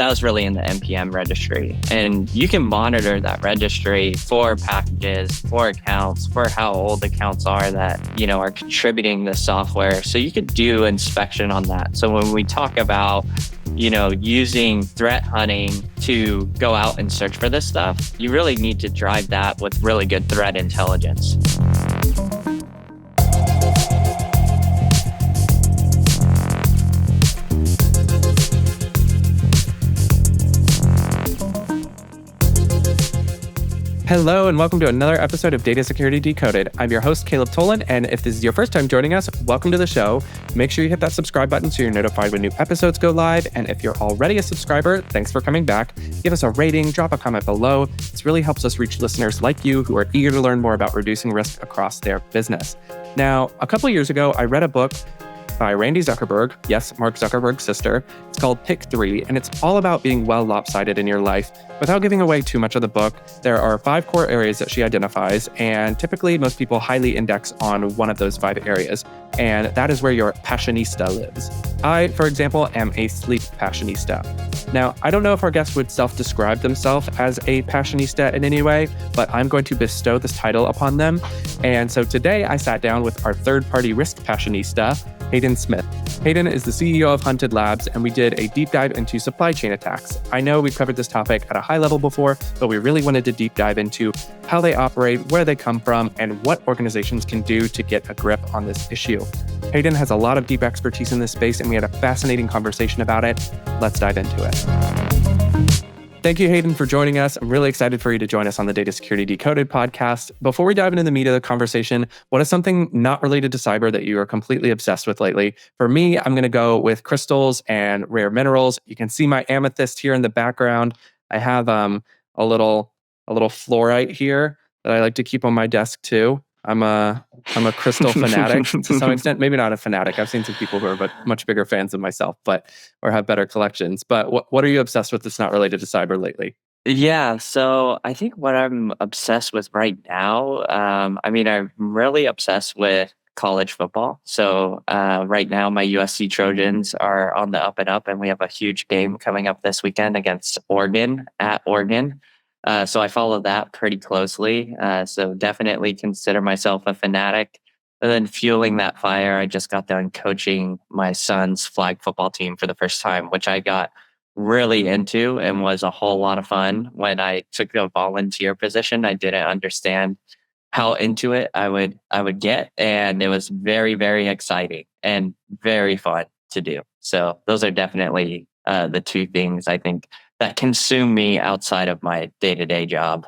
that was really in the NPM registry. And you can monitor that registry for packages, for accounts, for how old accounts are that, are contributing the software. So you could do inspection on that. So when we talk about, using threat hunting to go out and search for this stuff, you really need to drive that with really good threat intelligence. Hello, and welcome to another episode of Data Security Decoded. I'm your host, Caleb Tolin, and if this is your first time joining us, welcome to the show. Make sure you hit that subscribe button so you're notified when new episodes go live, and if you're already a subscriber, thanks for coming back. Give us a rating, drop a comment below. This really helps us reach listeners like you who are eager to learn more about reducing risk across their business. Now, a couple of years ago, I read a book by Randy Zuckerberg, yes, Mark Zuckerberg's sister. It's called Pick 3, and it's all about being well lopsided in your life. Without giving away too much of the book, there are 5 core areas that she identifies, and typically most people highly index on one of those 5 areas, and that is where your passionista lives. I, for example, am a sleep passionista. Now, I don't know if our guest would self-describe themselves as a passionista in any way, but I'm going to bestow this title upon them. And so today I sat down with our third-party risk passionista, Hayden Smith. Hayden is the CEO of Hunted Labs, and we did a deep dive into supply chain attacks. I know we've covered this topic at a high level before, but we really wanted to deep dive into how they operate, where they come from, and what organizations can do to get a grip on this issue. Hayden has a lot of deep expertise in this space, and we had a fascinating conversation about it. Let's dive into it. Thank you, Hayden, for joining us. I'm really excited for you to join us on the Data Security Decoded podcast. Before we dive into the meat of the conversation, what is something not related to cyber that you are completely obsessed with lately? For me, I'm going to go with crystals and rare minerals. You can see my amethyst here in the background. I have a little fluorite here that I like to keep on my desk too. I'm a crystal fanatic to some extent. Maybe not a fanatic. I've seen some people who are much bigger fans than myself, or have better collections. But what are you obsessed with that's not related to cyber lately? Yeah, so I think what I'm obsessed with right now, I'm really obsessed with college football. So right now, my USC Trojans are on the up and up, and we have a huge game coming up this weekend against Oregon at Oregon. So I follow that pretty closely. So definitely consider myself a fanatic. And then fueling that fire, I just got done coaching my son's flag football team for the first time, which I got really into and was a whole lot of fun. When I took a volunteer position, I didn't understand how into it I would get, and it was very, very exciting and very fun to do. So those are definitely the 2 things I think that consume me outside of my day-to-day job.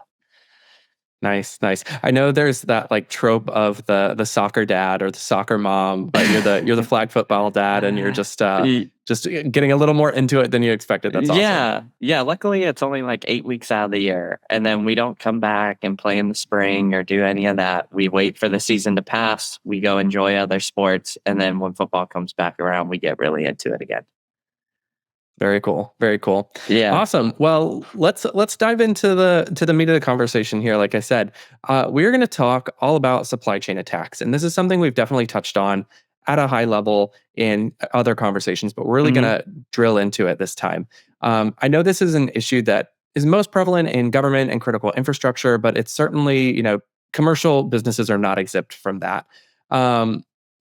Nice. I know there's that trope of the soccer dad or the soccer mom, but you're the flag football dad, and you're just getting a little more into it than you expected. That's awesome. Yeah. Luckily, it's only 8 weeks out of the year, and then we don't come back and play in the spring or do any of that. We wait for the season to pass. We go enjoy other sports, and then when football comes back around, we get really into it again. Very cool. Yeah. Awesome. Well, let's dive into the meat of the conversation here. Like I said, we're going to talk all about supply chain attacks, and this is something we've definitely touched on at a high level in other conversations, but we're really going to drill into it this time. I know this is an issue that is most prevalent in government and critical infrastructure, but it's certainly, commercial businesses are not exempt from that.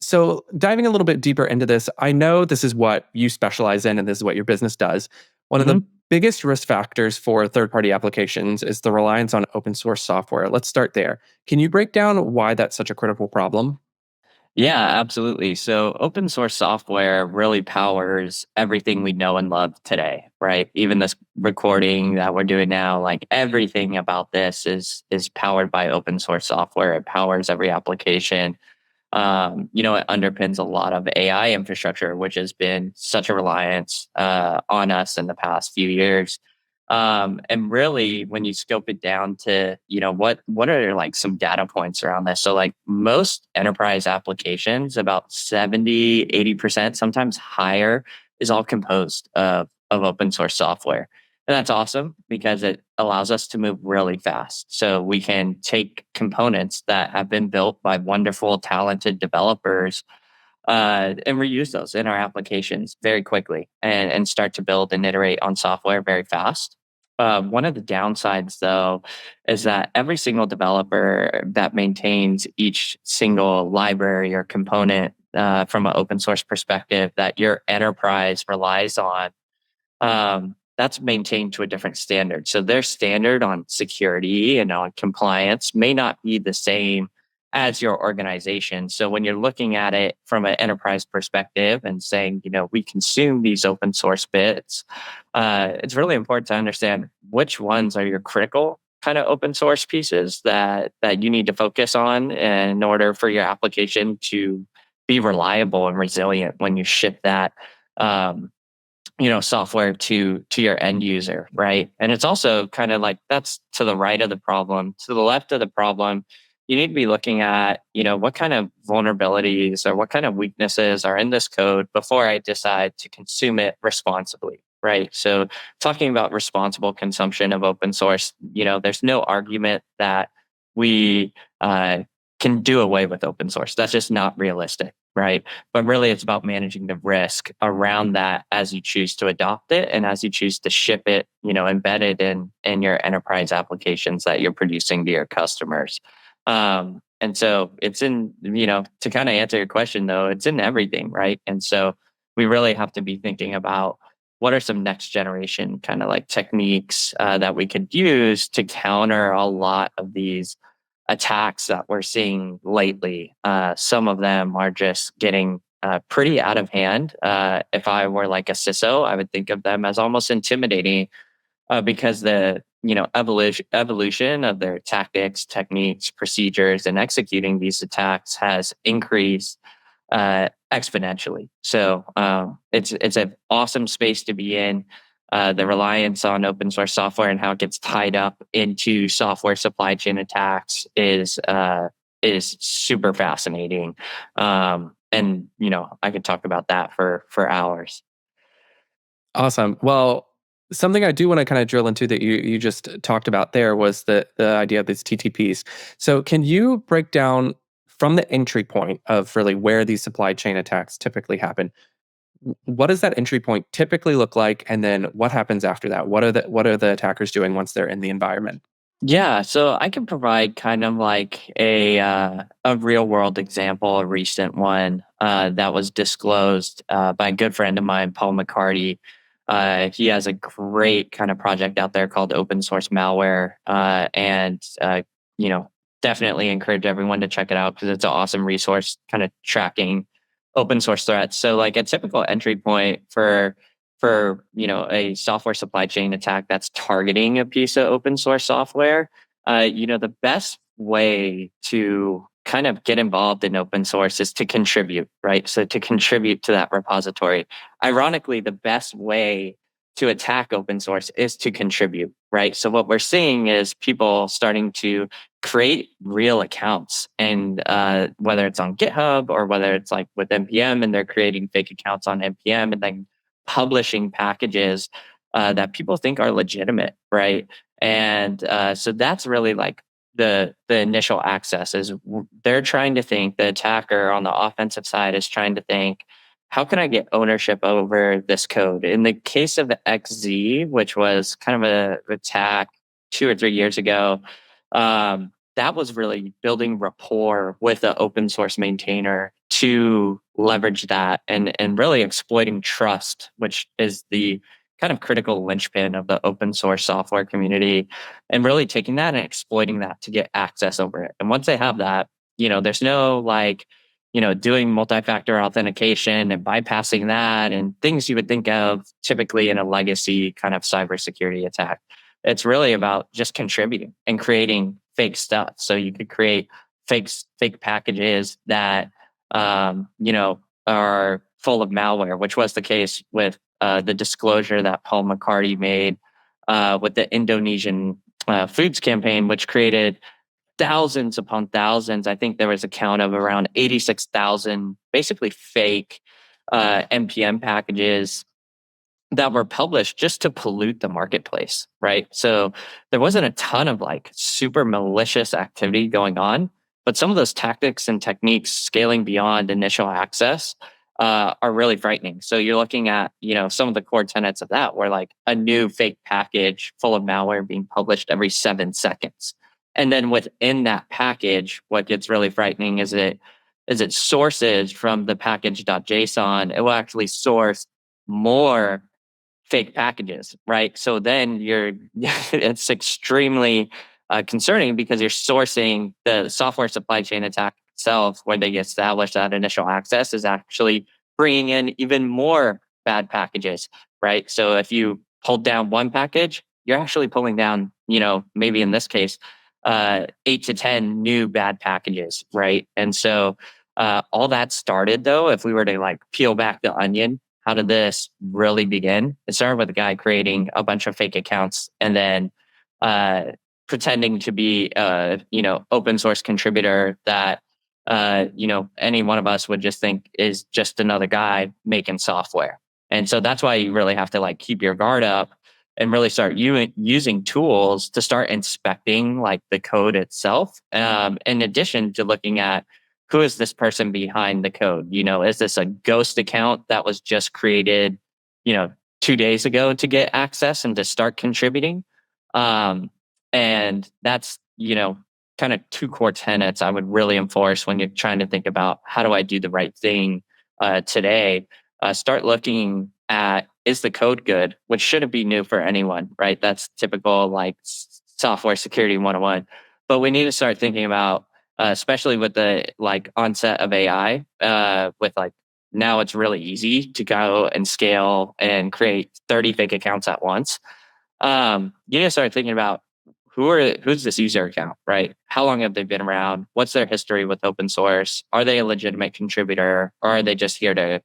So diving a little bit deeper into this, I know this is what you specialize in and this is what your business does. One of the biggest risk factors for third-party applications is the reliance on open source software. Let's start there. Can you break down why that's such a critical problem? Yeah, absolutely. So open source software really powers everything we know and love today, right? Even this recording that we're doing now, everything about this is powered by open source software. It powers every application. It underpins a lot of AI infrastructure, which has been such a reliance on us in the past few years. And really, when you scope it down to, what are some data points around this? So most enterprise applications, about 70-80%, sometimes higher, is all composed of open source software. And that's awesome because it allows us to move really fast. So we can take components that have been built by wonderful, talented developers and reuse those in our applications very quickly and start to build and iterate on software very fast. One of the downsides, though, is that every single developer that maintains each single library or component from an open source perspective that your enterprise relies on, that's maintained to a different standard. So their standard on security and on compliance may not be the same as your organization. So when you're looking at it from an enterprise perspective and saying, we consume these open source bits, it's really important to understand which ones are your critical kind of open source pieces that you need to focus on in order for your application to be reliable and resilient when you ship that um, software to your end user, right? And it's also kind of like that's to the right of the problem. To the left of the problem, you need to be looking at, what kind of vulnerabilities or what kind of weaknesses are in this code before I decide to consume it responsibly, right? So talking about responsible consumption of open source, there's no argument that we can do away with open source. That's just not realistic, right? But really, it's about managing the risk around that as you choose to adopt it and as you choose to ship it, embedded in your enterprise applications that you're producing to your customers. And so it's in, to kind of answer your question though, it's in everything, right? And so we really have to be thinking about what are some next generation kind of like techniques that we could use to counter a lot of these attacks that we're seeing lately. Some of them are just getting pretty out of hand. If I were like a CISO, I would think of them as almost intimidating because the evolution of their tactics, techniques, procedures, and executing these attacks has increased exponentially. So it's an awesome space to be in. The reliance on open source software and how it gets tied up into software supply chain attacks is super fascinating. And I could talk about that for hours. Awesome. Well, something I do want to kind of drill into that you just talked about there was the idea of these TTPs. So can you break down from the entry point of really where these supply chain attacks typically happen? What does that entry point typically look like, and then what happens after that? What are the attackers doing once they're in the environment? Yeah, so I can provide kind of like a real world example, a recent one that was disclosed by a good friend of mine, Paul McCarty. He has a great kind of project out there called Open Source Malware, and you know, definitely encourage everyone to check it out because it's an awesome resource, kind of tracking open source threats. So, like a typical entry point for a software supply chain attack that's targeting a piece of open source software, the best way to kind of get involved in open source is to contribute, right? So to contribute to that repository. Ironically, the best way to attack open source is to contribute, right? So what we're seeing is people starting to create real accounts, and whether it's on GitHub or whether it's like with npm and they're creating fake accounts on npm and then publishing packages that people think are legitimate, right? And so that's really like the initial access is they're trying to think, the attacker on the offensive side is trying to think, how can I get ownership over this code? In the case of the XZ, which was kind of a attack 2 or 3 years ago, that was really building rapport with the open source maintainer to leverage that and really exploiting trust, which is the kind of critical linchpin of the open source software community, and really taking that and exploiting that to get access over it. And once they have that, there's no like, doing multi-factor authentication and bypassing that and things you would think of typically in a legacy kind of cybersecurity attack. It's really about just contributing and creating fake stuff. So you could create fake packages that are full of malware, which was the case with the disclosure that Paul McCarty made with the Indonesian foods campaign, which created thousands upon thousands. I think there was a count of around 86,000 basically fake npm packages that were published just to pollute the marketplace, right? So there wasn't a ton of like super malicious activity going on, But some of those tactics and techniques scaling beyond initial access are really frightening. So you're looking at, some of the core tenets of that, where like a new fake package full of malware being published every 7 seconds. And then within that package, what gets really frightening is it sources from the package.json. It will actually source more fake packages, right? So then it's extremely concerning, because you're sourcing the software supply chain attack itself, where they establish that initial access, is actually bringing in even more bad packages, right? So if you pulled down one package, you're actually pulling down, maybe in this case, 8 to 10 new bad packages, right? And so all that started, though, if we were to like peel back the onion, how did this really begin? It started with a guy creating a bunch of fake accounts and then uh, pretending to be open source contributor that any one of us would just think is just another guy making software. And so that's why you really have to like keep your guard up and really start using tools to start inspecting like the code itself. In addition to looking at who is this person behind the code? Is this a ghost account that was just created, you know, 2 days ago to get access and to start contributing? Um, and that's, kind of two core tenets I would really enforce when you're trying to think about how do I do the right thing today. Start looking at, is the code good, which shouldn't be new for anyone, right? That's typical like software security 101. But we need to start thinking about, especially with the like onset of AI, with like now it's really easy to go and scale and create 30 fake accounts at once. You need to start thinking about who's this user account, right? How long have they been around? What's their history with open source? Are they a legitimate contributor, or are they just here to,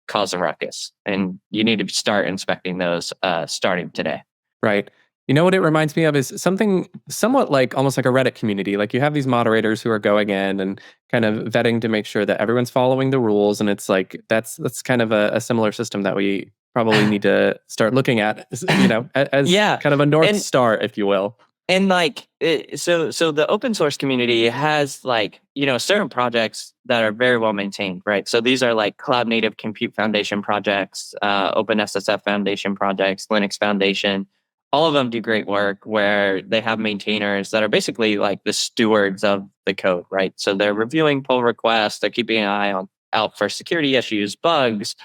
cause a ruckus? And you need to start inspecting those starting today. Right. You know what it reminds me of is something somewhat like almost like a Reddit community. Like you have these moderators who are going in and kind of vetting to make sure that everyone's following the rules. And it's like that's kind of a similar system that we probably need to start looking at, as Yeah. kind of a North And Star, if you will. like so the open source community has like, certain projects that are very well maintained, right? So these are like Cloud Native Compute Foundation projects, OpenSSF Foundation projects, Linux Foundation. All of them do great work where they have maintainers that are basically like the stewards of the code, right? So they're reviewing pull requests, they're keeping an eye out for security issues, bugs,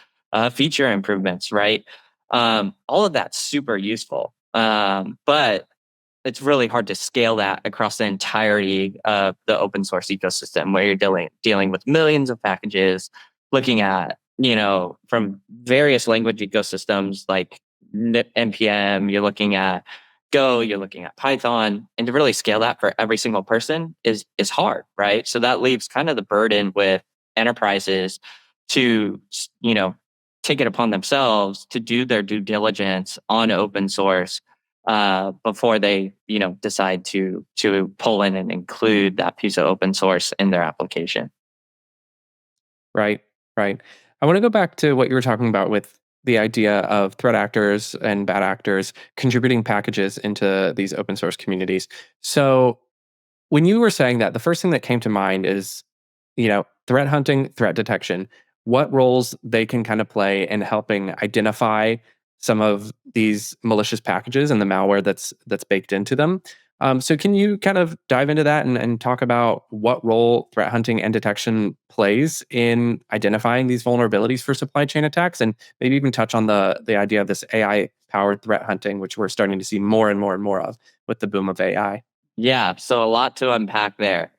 feature improvements, right? All of that's super useful. But it's really hard to scale that across the entirety of the open source ecosystem, where you're dealing with millions of packages, looking at, from various language ecosystems like npm, you're looking at Go, you're looking at Python, and to really scale that for every single person is hard, right? So that leaves kind of the burden with enterprises to, take it upon themselves to do their due diligence on open source before they, decide to pull in and include that piece of open source in their application. Right, right. I want to go back to what you were talking about with the idea of threat actors and bad actors contributing packages into these open source communities. So, when you were saying that, the first thing that came to mind is, threat hunting, threat detection, what roles they can kind of play in helping identify some of these malicious packages and the malware that's baked into them. So can you kind of dive into that and talk about what role threat hunting and detection plays in identifying these vulnerabilities for supply chain attacks, and maybe even touch on the idea of this AI powered threat hunting, which we're starting to see more and more and more of with the boom of AI. Yeah, so a lot to unpack there.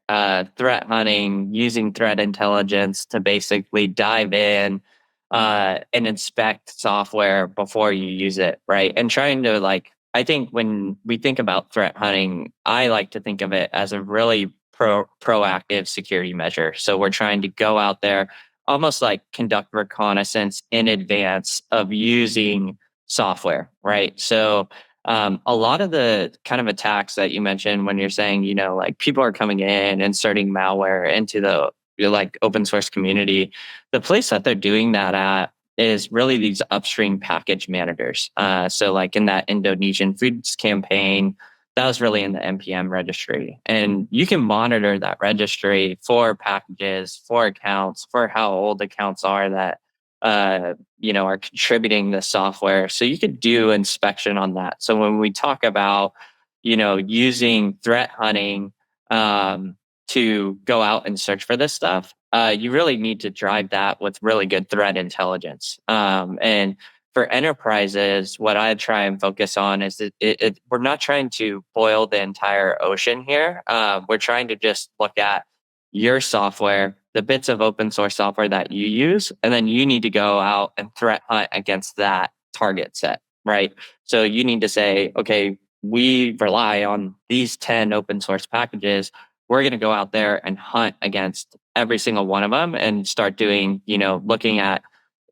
Threat hunting, using threat intelligence to basically dive in and inspect software before you use it, right? And trying to like, I think when we think about threat hunting, I like to think of it as a really proactive security measure. So we're trying to go out there, almost like conduct reconnaissance in advance of using software, right? So a lot of the kind of attacks that you mentioned when you're saying, like people are coming in, inserting malware into the like open source community, the place that they're doing that at is really these upstream package managers. So like in that Indonesian foods campaign, that was really in the npm registry, and you can monitor that registry for packages, for accounts, for how old accounts are that are contributing the software. So you could do inspection on that. So when we talk about using threat hunting to go out and search for this stuff, you really need to drive that with really good threat intelligence. And for enterprises, what I try and focus on is that we're not trying to boil the entire ocean here. We're trying to just look at your software, the bits of open source software that you use, and then you need to go out and threat hunt against that target set, right? So you need to say, okay, we rely on these 10 open source packages. We're going to go out there and hunt against every single one of them and start doing, looking at,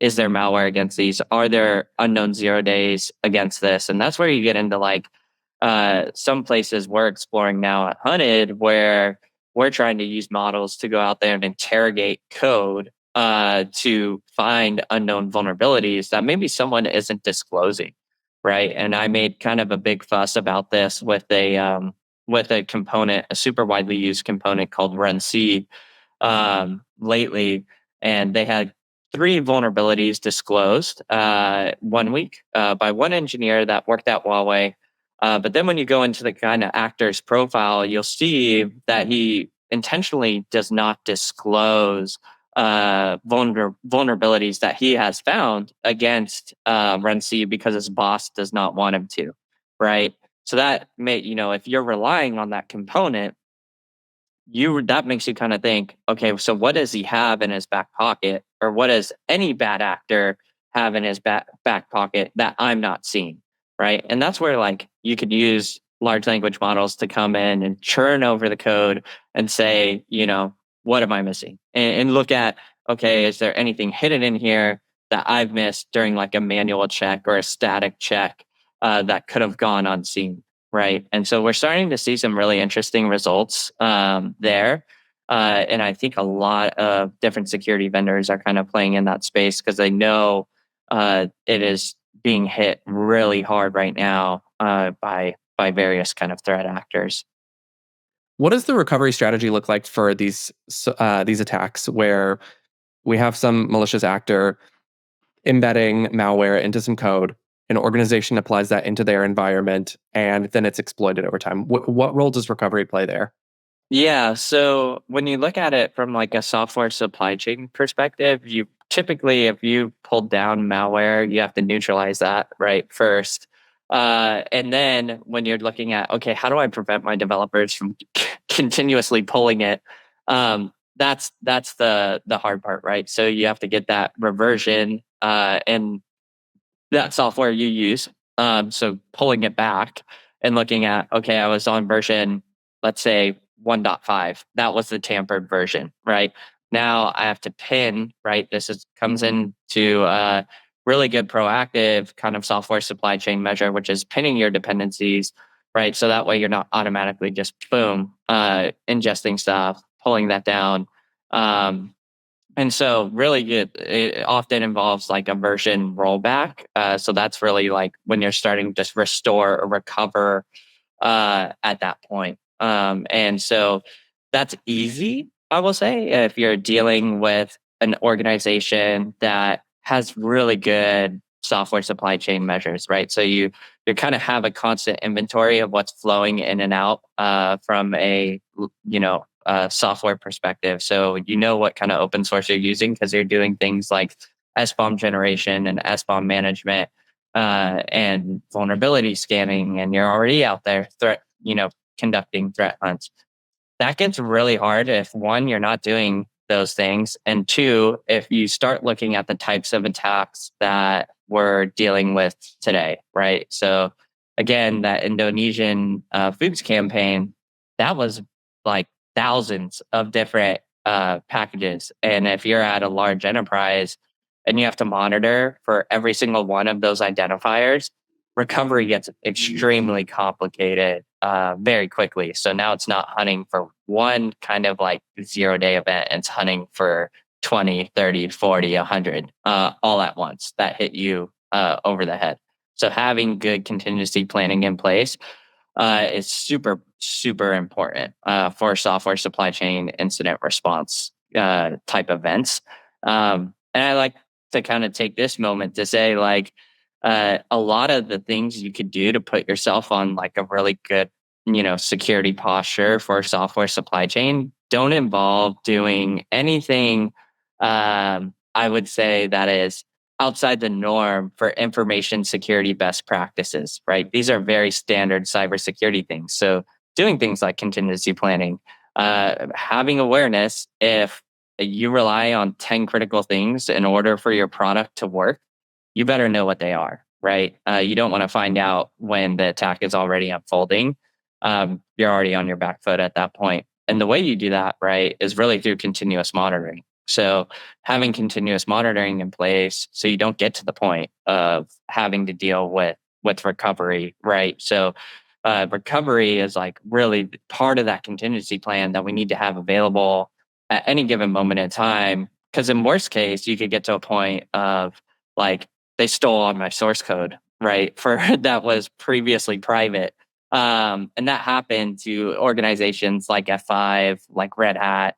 is there malware against these? Are there unknown 0 days against this? And that's where you get into like some places we're exploring now at Hunted, where we're trying to use models to go out there and interrogate code to find unknown vulnerabilities that maybe someone isn't disclosing, right? And I made kind of a big fuss about this with a component, a super widely used component called RunC lately, and they had three vulnerabilities disclosed 1 week by one engineer that worked at Huawei. But then when you go into the kind of actor's profile, you'll see that he intentionally does not disclose vulnerabilities that he has found against RunC because his boss does not want him to, right? So that may, if you're relying on that component, that makes you kind of think, okay, so what does he have in his back pocket, or what does any bad actor have in his back pocket that I'm not seeing, right? And that's where like you could use large language models to come in and churn over the code and say, what am I missing, and look at, okay, is there anything hidden in here that I've missed during like a manual check or a static check that could have gone unseen. Right. And so we're starting to see some really interesting results there. And I think a lot of different security vendors are kind of playing in that space because they know it is being hit really hard right now by various kind of threat actors. What does the recovery strategy look like for these attacks where we have some malicious actor embedding malware into some code? An organization applies that into their environment, and then it's exploited over time. What role does recovery play there? Yeah. So when you look at it from like a software supply chain perspective, you typically, if you pull down malware, you have to neutralize that right first. And then when you're looking at, okay, how do I prevent my developers from continuously pulling it? That's the hard part, right? So you have to get that reversion and that software you use. So pulling it back and looking at, okay, I was on version, let's say 1.5. That was the tampered version, right? Now I have to pin, right? Comes into a really good proactive kind of software supply chain measure, which is pinning your dependencies, right? So that way you're not automatically just boom, ingesting stuff, pulling that down. Um, and so really it often involves like a version rollback. So that's really like when you're starting to just restore or recover at that point. And so that's easy, I will say, if you're dealing with an organization that has really good software supply chain measures, right? So you kind of have a constant inventory of what's flowing in and out from software perspective. So you know what kind of open source you're using because you're doing things like SBOM generation and SBOM management and vulnerability scanning, and you're already out there conducting threat hunts. That gets really hard if one, you're not doing those things, and two, if you start looking at the types of attacks that we're dealing with today, right? So again, that Indonesian foods campaign, that was like thousands of different packages. And if you're at a large enterprise and you have to monitor for every single one of those identifiers, recovery gets extremely complicated very quickly. So now it's not hunting for one kind of like 0 day event, it's hunting for 20, 30, 40, 100 all at once that hit you over the head. So having good contingency planning in place is super, super important for software supply chain incident response type events. And I like to kind of take this moment to say, like, a lot of the things you could do to put yourself on like a really good, security posture for software supply chain don't involve doing anything. I would say that is outside the norm for information security best practices, right? These are very standard cybersecurity things. So, doing things like contingency planning, having awareness if you rely on 10 critical things in order for your product to work, you better know what they are, right? You don't want to find out when the attack is already unfolding. You're already on your back foot at that point. And the way you do that, right, is really through continuous monitoring. So, having continuous monitoring in place so you don't get to the point of having to deal with recovery, right? So, recovery is like really part of that contingency plan that we need to have available at any given moment in time. Because in worst case, you could get to a point of like they stole all my source code, right? For that was previously private. And that happened to organizations like F5, like Red Hat,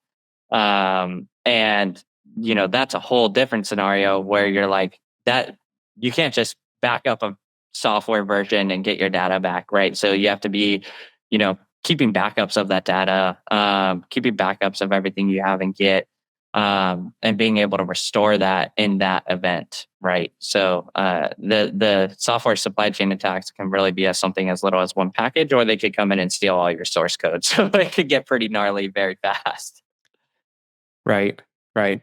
and that's a whole different scenario where you're like that you can't just back up a software version and get your data back, right? So you have to be, you know, keeping backups of that data, keeping backups of everything you have in Git, and being able to restore that in that event, right? So the software supply chain attacks can really be as something as little as one package, or they could come in and steal all your source code. So it could get pretty gnarly very fast. Right. Right.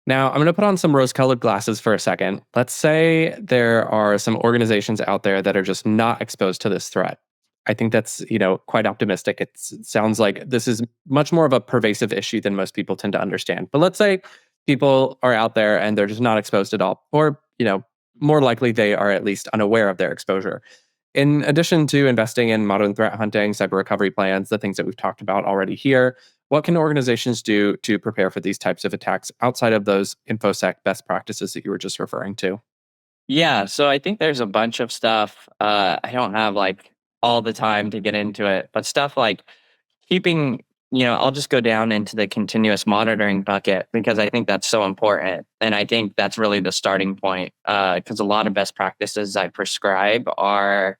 Now, I'm going to put on some rose colored glasses for a second. Let's say there are some organizations out there that are just not exposed to this threat. I think that's, quite optimistic. It sounds like this is much more of a pervasive issue than most people tend to understand. But let's say people are out there and they're just not exposed at all, or, more likely they are at least unaware of their exposure. In addition to investing in modern threat hunting, cyber recovery plans, the things that we've talked about already here, what can organizations do to prepare for these types of attacks outside of those InfoSec best practices that you were just referring to? Yeah, so I think there's a bunch of stuff. I don't have like all the time to get into it, but stuff like keeping, I'll just go down into the continuous monitoring bucket because I think that's so important. And I think that's really the starting point because a lot of best practices I prescribe are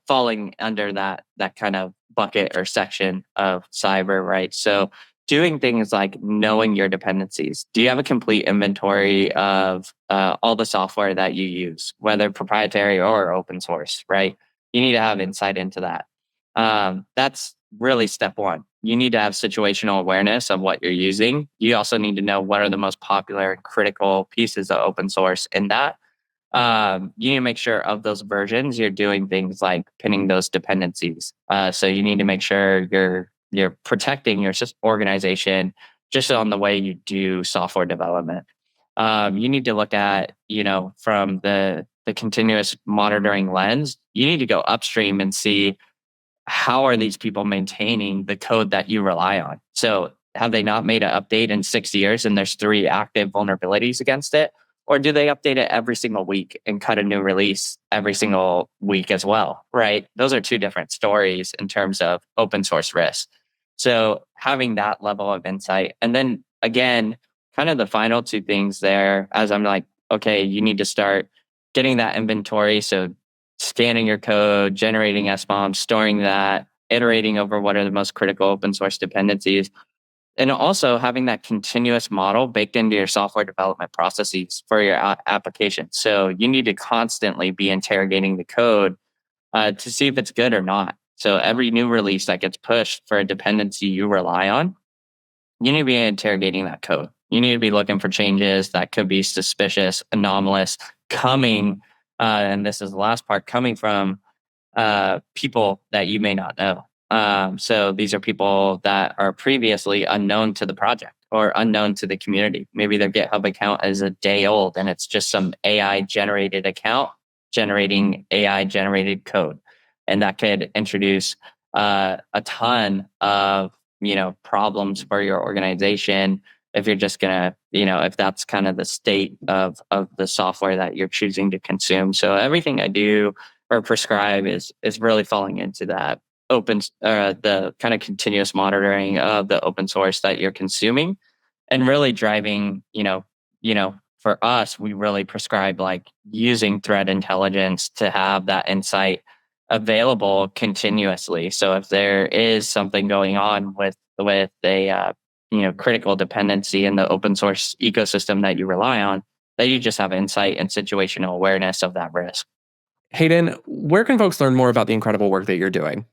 falling under that kind of bucket or section of cyber, right? So, doing things like knowing your dependencies. Do you have a complete inventory of all the software that you use, whether proprietary or open source, right? You need to have insight into that. That's really step one. You need to have situational awareness of what you're using. You also need to know what are the most popular and critical pieces of open source in that. You need to make sure of those versions you're doing things like pinning those dependencies. So you need to make sure you're protecting your organization just on the way you do software development. You need to look at, from the continuous monitoring lens, you need to go upstream and see how are these people maintaining the code that you rely on? So have they not made an update in 6 years and there's three active vulnerabilities against it? Or do they update it every single week and cut a new release every single week as well? Right. Those are two different stories in terms of open source risk. So having that level of insight. And then again, kind of the final two things there, as I'm like, okay, you need to start getting that inventory. So scanning your code, generating SBOMs, storing that, iterating over what are the most critical open source dependencies, and also having that continuous model baked into your software development processes for your application. So you need to constantly be interrogating the code to see if it's good or not. So every new release that gets pushed for a dependency you rely on, you need to be interrogating that code. You need to be looking for changes that could be suspicious, anomalous, coming, and this is the last part, coming from people that you may not know. So these are people that are previously unknown to the project or unknown to the community. Maybe their GitHub account is a day old and it's just some AI generated account generating AI generated code. And that could introduce a ton of, problems for your organization if you're just gonna, if that's kind of the state of the software that you're choosing to consume. So everything I do or prescribe is really falling into that the kind of continuous monitoring of the open source that you're consuming, and really driving, for us, we really prescribe like using threat intelligence to have that insight available continuously. So if there is something going on with a critical dependency in the open source ecosystem that you rely on, that you just have insight and situational awareness of that risk. Hayden, where can folks learn more about the incredible work that you're doing?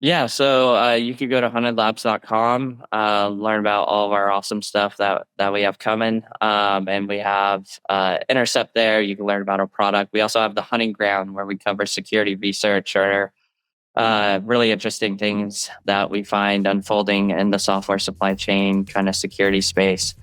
Yeah, so you could go to huntedlabs.com, learn about all of our awesome stuff that we have coming. And we have Intercept there. You can learn about our product. We also have the Hunting Ground, where we cover security research or really interesting things that we find unfolding in the software supply chain kind of security space.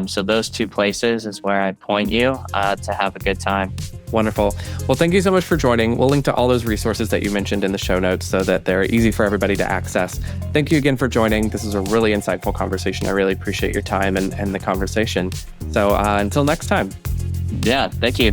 So those two places is where I point you to have a good time. Wonderful. Well, thank you so much for joining. We'll link to all those resources that you mentioned in the show notes so that they're easy for everybody to access. Thank you again for joining. This is a really insightful conversation. I really appreciate your time and the conversation. So until next time. Yeah, thank you.